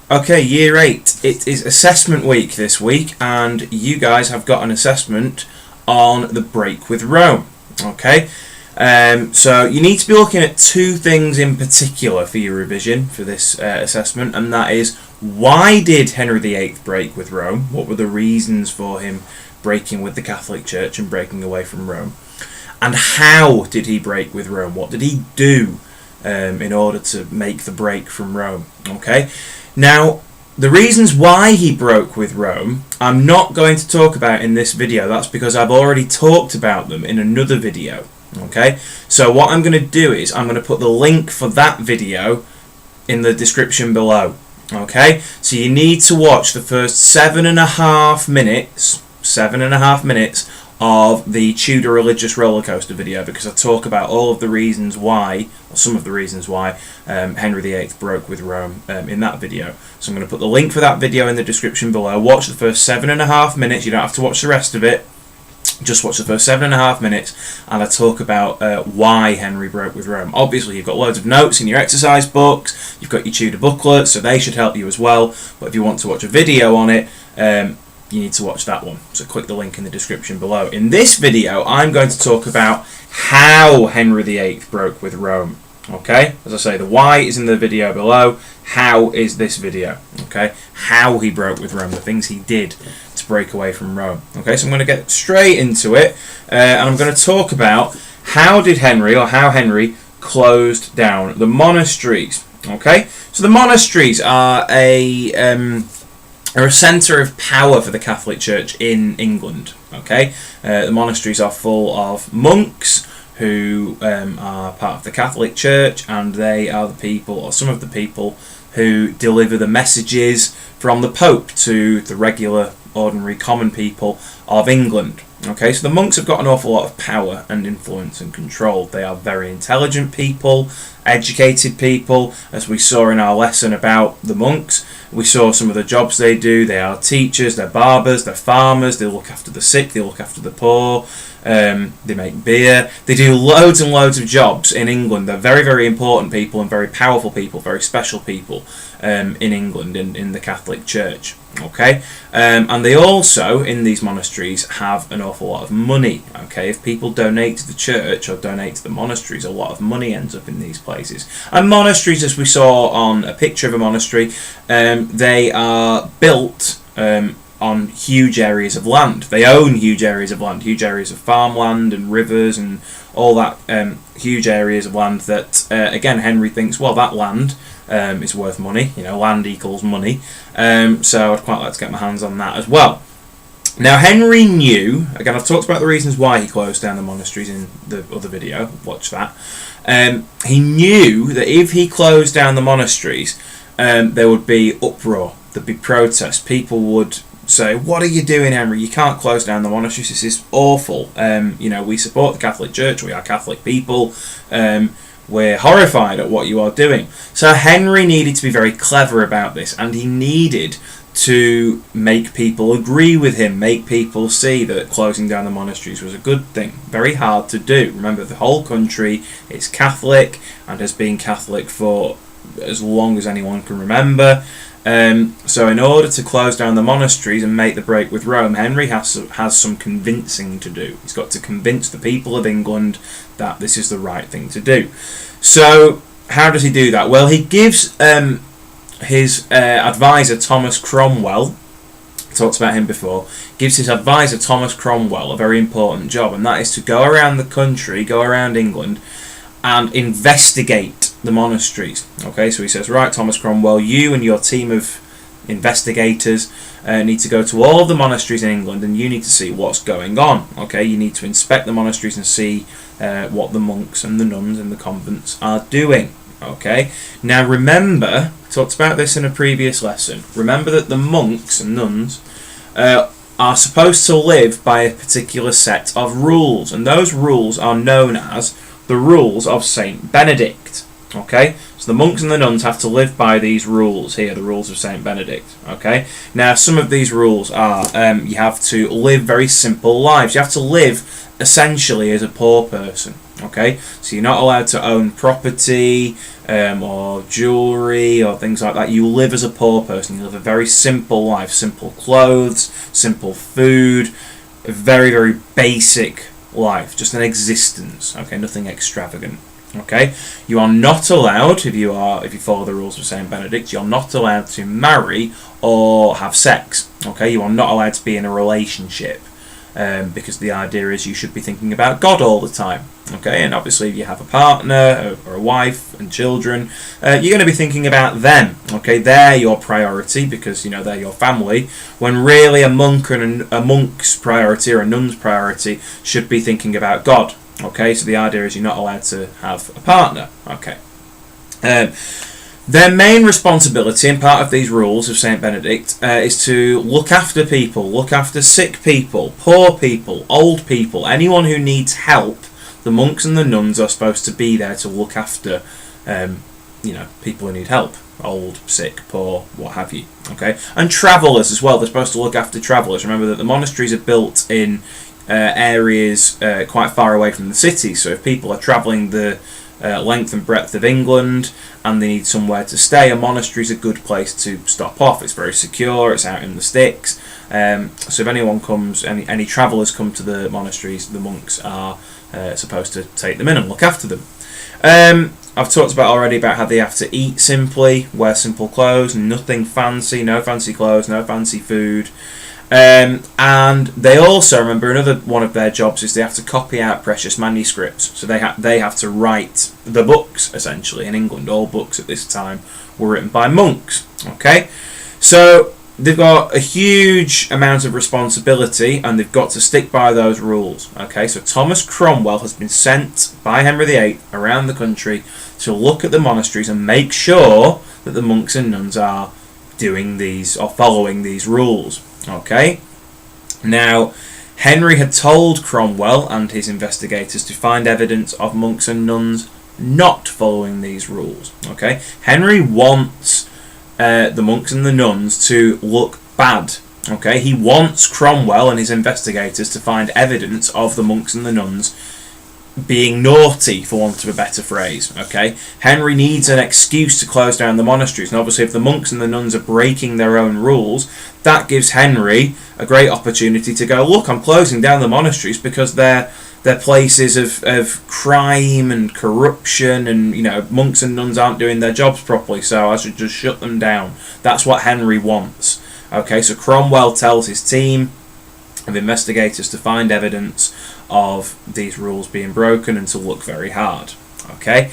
Okay, year 8. It is assessment week this week, and you guys have got an assessment on the break with Rome. Okay, so you need to be looking at two things in particular for your revision for this assessment, and that is, why did Henry VIII break with Rome? What were the reasons for him breaking with the Catholic Church and breaking away from Rome? And how did he break with Rome? What did he do in order to make the break from Rome? Okay. Now, the reasons why he broke with Rome, I'm not going to talk about in this video. That's because I've already talked about them in another video. Okay, so what I'm going to do is I'm going to put the link for that video in the description below. Okay, so you need to watch the first 7.5 minutes of the Tudor religious roller coaster video, because I talk about all of the reasons why, or some of the reasons why, Henry VIII broke with Rome in that video. So I'm going to put the link for that video in the description below. Watch the first 7.5 minutes. You don't have to watch the rest of it. Just watch the first 7.5 minutes, and I talk about why Henry broke with Rome. Obviously, you've got loads of notes in your exercise books. You've got your Tudor booklets, so they should help you as well. But if you want to watch a video on it, you need to watch that one. So click the link in the description below. In this video, I'm going to talk about how Henry VIII broke with Rome. Okay, as I say, the why is in the video below. How is this video? Okay, how he broke with Rome, the things he did to break away from Rome. Okay, so I'm going to get straight into it, and I'm going to talk about how Henry closed down the monasteries. Okay, so the monasteries are a centre of power for the Catholic Church in England. Okay, the monasteries are full of monks who are part of the Catholic Church, and they are the people, or some of the people, who deliver the messages from the Pope to the regular, ordinary, common people of England. Okay, so the monks have got an awful lot of power and influence and control. They are very intelligent people, educated people, as we saw in our lesson about the monks. We saw some of the jobs they do. They are teachers, they're barbers, they're farmers, they look after the sick, they look after the poor, they make beer. They do loads and loads of jobs in England. They're very, very important people and very powerful people, very special people in England, in the Catholic Church. Okay, and they also, in these monasteries, have an awful lot of money. Okay, if people donate to the church or donate to the monasteries, a lot of money ends up in these places. And monasteries, as we saw on a picture of a monastery, they are built on huge areas of land. They own huge areas of land, huge areas of farmland and rivers and all that, huge areas of land that, again, Henry thinks, well, that land is worth money. You know, land equals money. So I'd quite like to get my hands on that as well. Now, Henry knew, again, I've talked about the reasons why he closed down the monasteries in the other video. Watch that. He knew that if he closed down the monasteries, there would be uproar. There'd be protests. People would say, what are you doing, Henry? You can't close down the monasteries. This is awful. You know, we support the Catholic Church. We are Catholic people. We're horrified at what you are doing. So Henry needed to be very clever about this, and he needed to make people agree with him, make people see that closing down the monasteries was a good thing. Very hard to do. Remember, the whole country is Catholic and has been Catholic for as long as anyone can remember. So in order to close down the monasteries and make the break with Rome, Henry has some convincing to do. He's got to convince the people of England that this is the right thing to do. So how does he do that? Well, he gives his advisor Thomas Cromwell, talked about him before, gives his advisor Thomas Cromwell a very important job, and that is to go around the country, go around England, and investigate the monasteries. Okay, so he says, right, Thomas Cromwell, you and your team of investigators need to go to all of the monasteries in England, and you need to see what's going on. Okay, you need to inspect the monasteries and see what the monks and the nuns in the convents are doing. Okay, now remember, I talked about this in a previous lesson, remember that the monks and nuns are supposed to live by a particular set of rules, and those rules are known as the rules of St Benedict. Okay, so the monks and the nuns have to live by these rules here, the rules of St Benedict. Okay, now some of these rules are you have to live very simple lives. You have to live essentially as a poor person. Okay, so you're not allowed to own property or jewelry or things like that. You live as a poor person. You live a very simple life, simple clothes, simple food, a very, very basic life, just an existence. Okay, nothing extravagant. Okay, you are not allowed, if you follow the rules of St Benedict, you're not allowed to marry or have sex. Okay, you are not allowed to be in a relationship, because the idea is you should be thinking about God all the time. Okay, and obviously if you have a partner or a wife and children, you're going to be thinking about them. Okay, they're your priority because they're your family. When really a monk's priority or a nun's priority should be thinking about God. Okay, so the idea is you're not allowed to have a partner. Okay. Their main responsibility, and part of these rules of St Benedict, is to look after people, look after sick people, poor people, old people, anyone who needs help. The monks and the nuns are supposed to be there to look after, people who need help, old, sick, poor, what have you. Okay, and travellers as well. They're supposed to look after travellers. Remember that the monasteries are built in areas quite far away from the city, so if people are travelling the length and breadth of England and they need somewhere to stay, a monastery is a good place to stop off. It's very secure, it's out in the sticks, so if anyone comes, any travellers come to the monasteries, the monks are supposed to take them in and look after them. I've talked already about how they have to eat simply, wear simple clothes, nothing fancy, no fancy clothes, no fancy food. And they also, remember, another one of their jobs is they have to copy out precious manuscripts. So they have to write the books, essentially. In England, all books at this time were written by monks. Okay, so they've got a huge amount of responsibility, and they've got to stick by those rules. Okay, so Thomas Cromwell has been sent by Henry VIII around the country to look at the monasteries and make sure that the monks and nuns are doing these or following these rules. Okay, now Henry had told Cromwell and his investigators to find evidence of monks and nuns not following these rules. Okay, Henry wants the monks and the nuns to look bad. Okay, he wants Cromwell and his investigators to find evidence of the monks and the nuns being naughty, for want of a better phrase. Okay, Henry needs an excuse to close down the monasteries, and obviously if the monks and the nuns are breaking their own rules, that gives Henry a great opportunity to go, look, I'm closing down the monasteries because they're places of crime and corruption, and monks and nuns aren't doing their jobs properly, so I should just shut them down. That's what Henry wants. Okay, so Cromwell tells his team of investigators to find evidence of these rules being broken and to look very hard. Okay,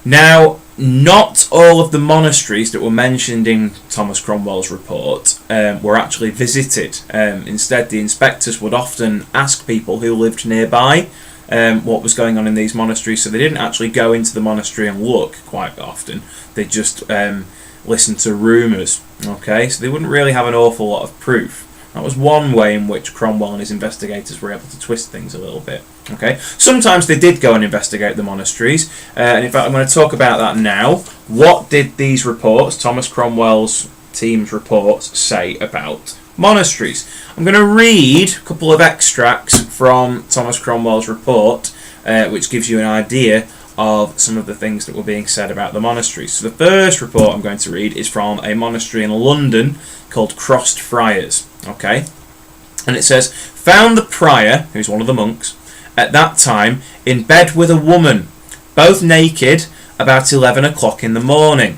now not all of the monasteries that were mentioned in Thomas Cromwell's report were actually visited. Instead, the inspectors would often ask people who lived nearby what was going on in these monasteries, so they didn't actually go into the monastery and look quite often. They just listened to rumours. Okay, so they wouldn't really have an awful lot of proof. That was one way in which Cromwell and his investigators were able to twist things a little bit. Okay, sometimes they did go and investigate the monasteries, and in fact I'm going to talk about that now. What did these reports, Thomas Cromwell's team's reports, say about monasteries? I'm going to read a couple of extracts from Thomas Cromwell's report, which gives you an idea of some of the things that were being said about the monasteries. So the first report I'm going to read is from a monastery in London called Crossed Friars. Okay, and it says, found the prior, who's one of the monks, at that time in bed with a woman, both naked, about 11 o'clock in the morning.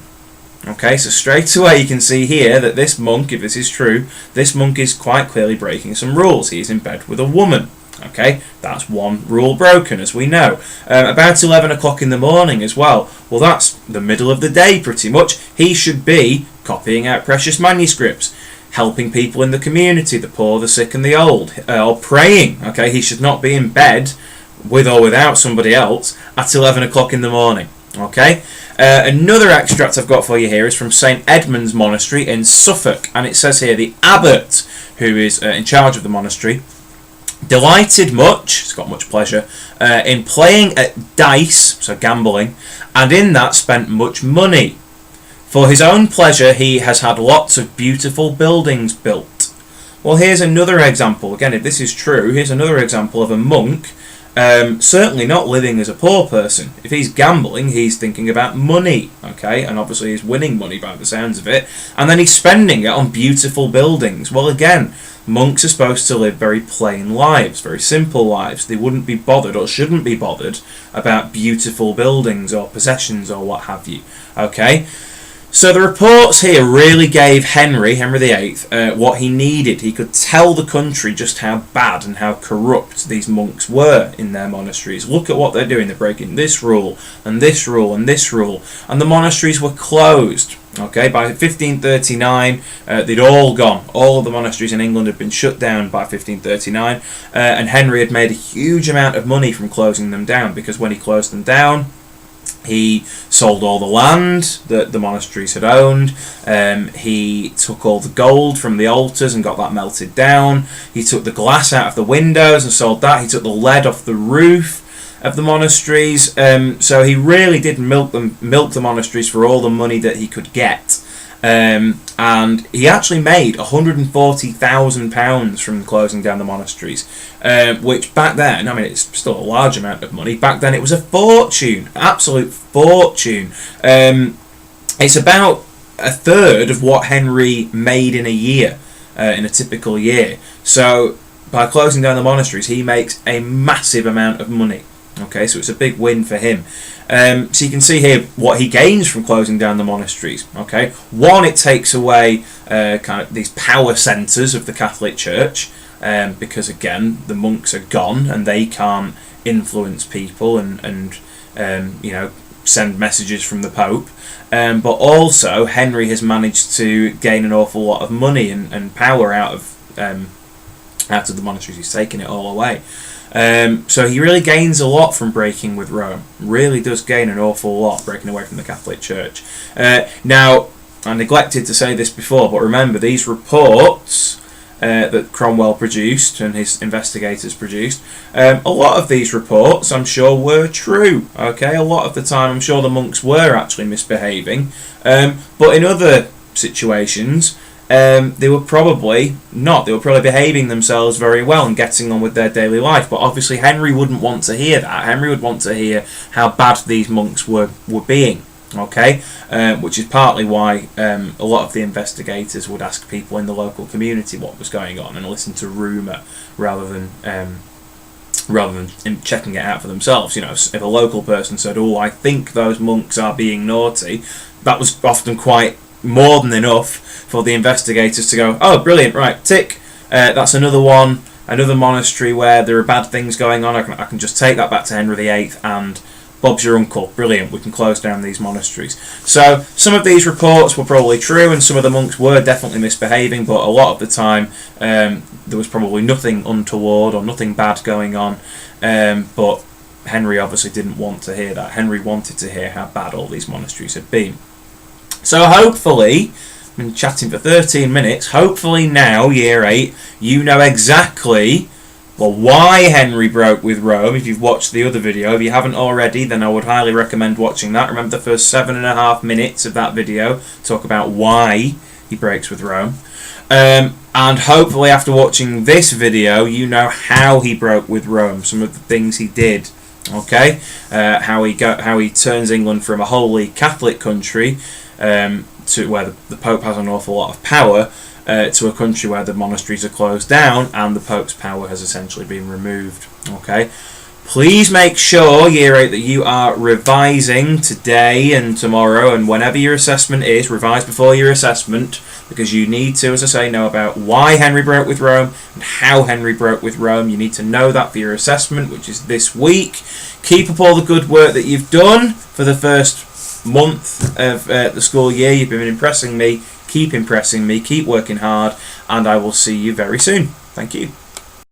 Okay, so straight away you can see here that this monk, if this is true, this monk is quite clearly breaking some rules. He is in bed with a woman. Okay, that's one rule broken, as we know. About 11 o'clock in the morning as well. Well, that's the middle of the day pretty much. He should be copying out precious manuscripts, helping people in the community, the poor, the sick and the old, or praying. Okay, he should not be in bed with or without somebody else at 11 o'clock in the morning. Okay, another extract I've got for you here is from St Edmund's Monastery in Suffolk, and it says here the abbot, who is in charge of the monastery, delighted much, he's got much pleasure, in playing at dice, so gambling, and in that spent much money. For his own pleasure, he has had lots of beautiful buildings built. Well, here's another example. Again, if this is true, here's another example of a monk certainly not living as a poor person. If he's gambling, he's thinking about money, okay? And obviously he's winning money by the sounds of it. And then he's spending it on beautiful buildings. Well, again, monks are supposed to live very plain lives, very simple lives. They wouldn't be bothered, or shouldn't be bothered, about beautiful buildings or possessions or what have you, okay? So the reports here really gave Henry VIII, what he needed. He could tell the country just how bad and how corrupt these monks were in their monasteries. Look at what they're doing. They're breaking this rule and this rule and this rule. And the monasteries were closed. Okay, by 1539, they'd all gone. All of the monasteries in England had been shut down by 1539. And Henry had made a huge amount of money from closing them down, because when he closed them down, he sold all the land that the monasteries had owned. He took all the gold from the altars and got that melted down. He took the glass out of the windows and sold that. He took the lead off the roof of the monasteries. So he really did milk the monasteries for all the money that he could get. And he actually made £140,000 from closing down the monasteries, which back then, I mean, it's still a large amount of money. Back then it was a fortune, absolute fortune. It's about a third of what Henry made in a year, in a typical year. So by closing down the monasteries, he makes a massive amount of money. Okay, so it's a big win for him. So you can see here what he gains from closing down the monasteries. Okay, one, it takes away kind of these power centres of the Catholic Church, because again the monks are gone and they can't influence people and you know, send messages from the Pope. But also Henry has managed to gain an awful lot of money and power out of the monasteries. He's taken it all away. So he really gains a lot from breaking with Rome. Really does gain an awful lot breaking away from the Catholic Church. Now, I neglected to say this before, but remember, these reports that Cromwell produced and his investigators produced, a lot of these reports, I'm sure, were true. Okay, a lot of the time, I'm sure the monks were actually misbehaving. But in other situations, they were probably not. They were probably behaving themselves very well and getting on with their daily life. But obviously Henry wouldn't want to hear that. Henry would want to hear how bad these monks were being. Okay, which is partly why a lot of the investigators would ask people in the local community what was going on and listen to rumour rather than checking it out for themselves. You know, if a local person said, "Oh, I think those monks are being naughty," that was often quite more than enough for the investigators to go, "Oh, brilliant, right, tick, that's another one, another monastery where there are bad things going on. I can just take that back to Henry VIII and Bob's your uncle, brilliant, we can close down these monasteries." So some of these reports were probably true and some of the monks were definitely misbehaving, but a lot of the time there was probably nothing untoward or nothing bad going on, but Henry obviously didn't want to hear that. Henry wanted to hear how bad all these monasteries had been. So hopefully, I've been chatting for 13 minutes, hopefully now, year 8, you know exactly, well, why Henry broke with Rome. If you've watched the other video, if you haven't already, then I would highly recommend watching that. Remember, the first 7.5 minutes of that video talk about why he breaks with Rome. And hopefully after watching this video, you know how he broke with Rome, some of the things he did. Okay, how he turns England from a wholly Catholic country to where the Pope has an awful lot of power, to a country where the monasteries are closed down and the Pope's power has essentially been removed. Okay, please make sure, year 8, that you are revising today and tomorrow and whenever your assessment is. Revise before your assessment, because you need to, as I say, know about why Henry broke with Rome and how Henry broke with Rome. You need to know that for your assessment, which is this week. Keep up all the good work that you've done for the first month of the school year. You've been impressing me. Keep impressing me. Keep working hard, and I will see you very soon. Thank you.